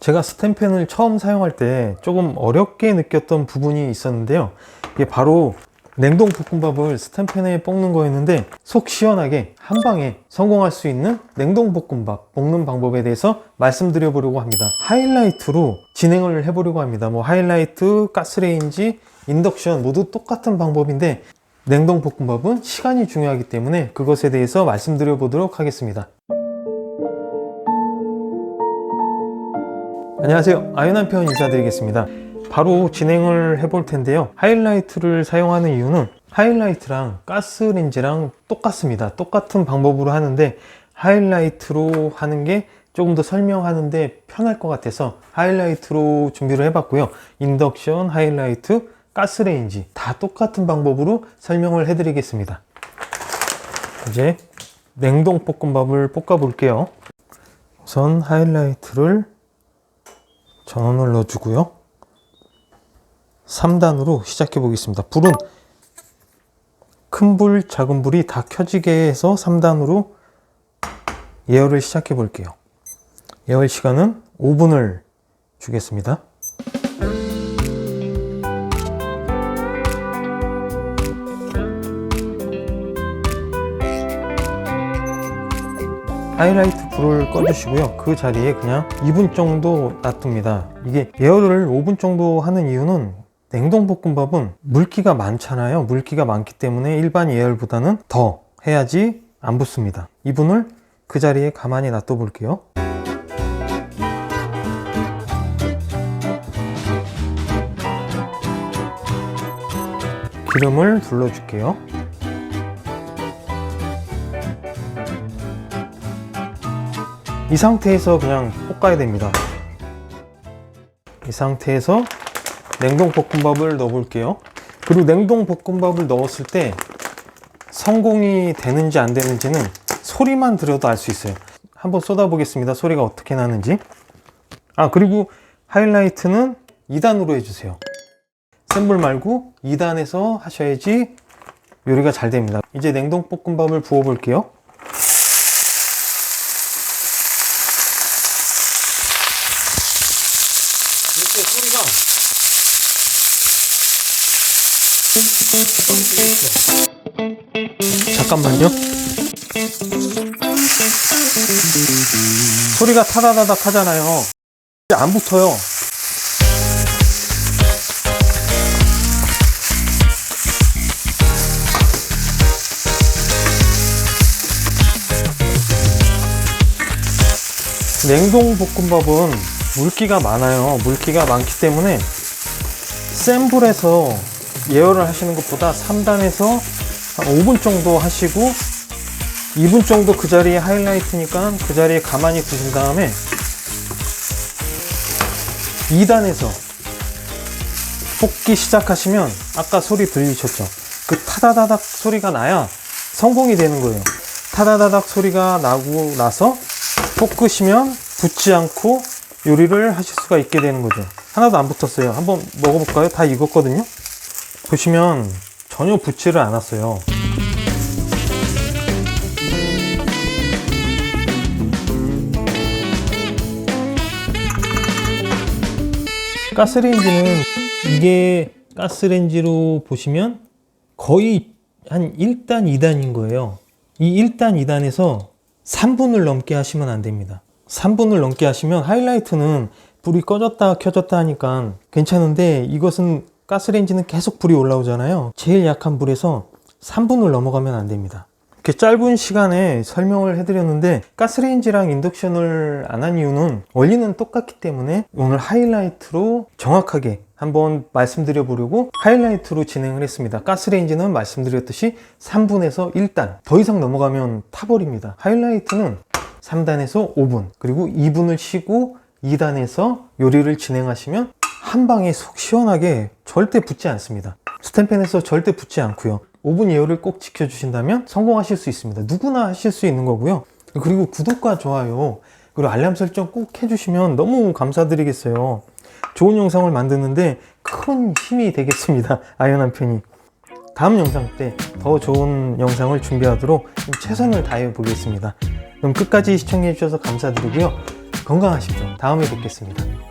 제가 스텐펜을 처음 사용할 때 조금 어렵게 느꼈던 부분이 있었는데요. 이게 바로 냉동 볶음밥을 스텐펜에 볶는 거였는데 속 시원하게 한 방에 성공할 수 있는 냉동 볶음밥 볶는 방법에 대해서 말씀드려 보려고 합니다. 하이라이트로 진행을 해 보려고 합니다. 뭐 하이라이트, 가스레인지, 인덕션 모두 똑같은 방법인데 냉동 볶음밥은 시간이 중요하기 때문에 그것에 대해서 말씀드려 보도록 하겠습니다. 안녕하세요, 아유남편 인사드리겠습니다. 바로 진행을 해 볼 텐데요. 하이라이트를 사용하는 이유는 하이라이트랑 가스레인지랑 똑같습니다. 똑같은 방법으로 하는데 하이라이트로 하는 게 조금 더 설명하는데 편할 것 같아서 하이라이트로 준비를 해봤고요. 인덕션, 하이라이트, 가스레인지 다 똑같은 방법으로 설명을 해드리겠습니다. 이제 냉동 볶음밥을 볶아 볼게요. 우선 하이라이트를 전원을 넣어주고요. 3단으로 시작해 보겠습니다. 불은 큰 불, 작은 불이 다 켜지게 해서 3단으로 예열을 시작해 볼게요. 예열 시간은 5분을 주겠습니다. 하이라이트 불을 꺼주시고요. 그 자리에 그냥 2분 정도 놔둡니다. 이게 예열을 5분 정도 하는 이유는 냉동 볶음밥은 물기가 많잖아요. 물기가 많기 때문에 일반 예열보다는 더 해야지 안 붙습니다. 2분을 그 자리에 가만히 놔둬 볼게요. 기름을 둘러줄게요. 이 상태에서 그냥 볶아야 됩니다. 이 상태에서 냉동 볶음밥을 넣어 볼게요. 그리고 냉동 볶음밥을 넣었을 때 성공이 되는지 안 되는지는 소리만 들어도 알 수 있어요. 한번 쏟아 보겠습니다. 소리가 어떻게 나는지. 그리고 하이라이트는 2단으로 해주세요. 센 불 말고 2단에서 하셔야지 요리가 잘 됩니다. 이제 냉동 볶음밥을 부어 볼게요. 이렇게 소리가 잠깐만요. 소리가 타다다닥 하잖아요. 안 붙어요. 냉동 볶음밥은 물기가 많아요. 물기가 많기 때문에 센 불에서 예열을 하시는 것보다 3단에서 한 5분 정도 하시고 2분 정도 그 자리에 하이라이트니까 그 자리에 가만히 두신 다음에 2단에서 볶기 시작하시면 아까 소리 들리셨죠? 그 타다다닥 소리가 나야 성공이 되는 거예요. 타다다닥 소리가 나고 나서 볶으시면 붙지 않고 요리를 하실 수가 있게 되는 거죠. 하나도 안 붙었어요. 한번 먹어볼까요? 다 익었거든요. 보시면 전혀 붙지를 않았어요. 가스레인지는 이게 가스레인지로 보시면 거의 한 1단, 2단인 거예요. 이 1단, 2단에서 3분을 넘게 하시면 안 됩니다. 3분을 넘게 하시면 하이라이트는 불이 꺼졌다 켜졌다 하니까 괜찮은데 이것은 가스레인지는 계속 불이 올라오잖아요. 제일 약한 불에서 3분을 넘어가면 안 됩니다. 이렇게 짧은 시간에 설명을 해드렸는데 가스레인지랑 인덕션을 안 한 이유는 원리는 똑같기 때문에 오늘 하이라이트로 정확하게 한번 말씀드려 보려고 하이라이트로 진행을 했습니다. 가스레인지는 말씀드렸듯이 3분에서 1단 더 이상 넘어가면 타버립니다. 하이라이트는 3단에서 5분 그리고 2분을 쉬고 2단에서 요리를 진행하시면 한 방에 속 시원하게 절대 붙지 않습니다. 스텐펜에서 절대 붙지 않고요. 5분 예열을 꼭 지켜주신다면 성공하실 수 있습니다. 누구나 하실 수 있는 거고요. 그리고 구독과 좋아요 그리고 알람 설정 꼭 해주시면 너무 감사드리겠어요. 좋은 영상을 만드는데 큰 힘이 되겠습니다. 아유남편이. 다음 영상 때 더 좋은 영상을 준비하도록 최선을 다해 보겠습니다. 그럼 끝까지 시청해 주셔서 감사드리고요. 건강하십시오. 다음에 뵙겠습니다.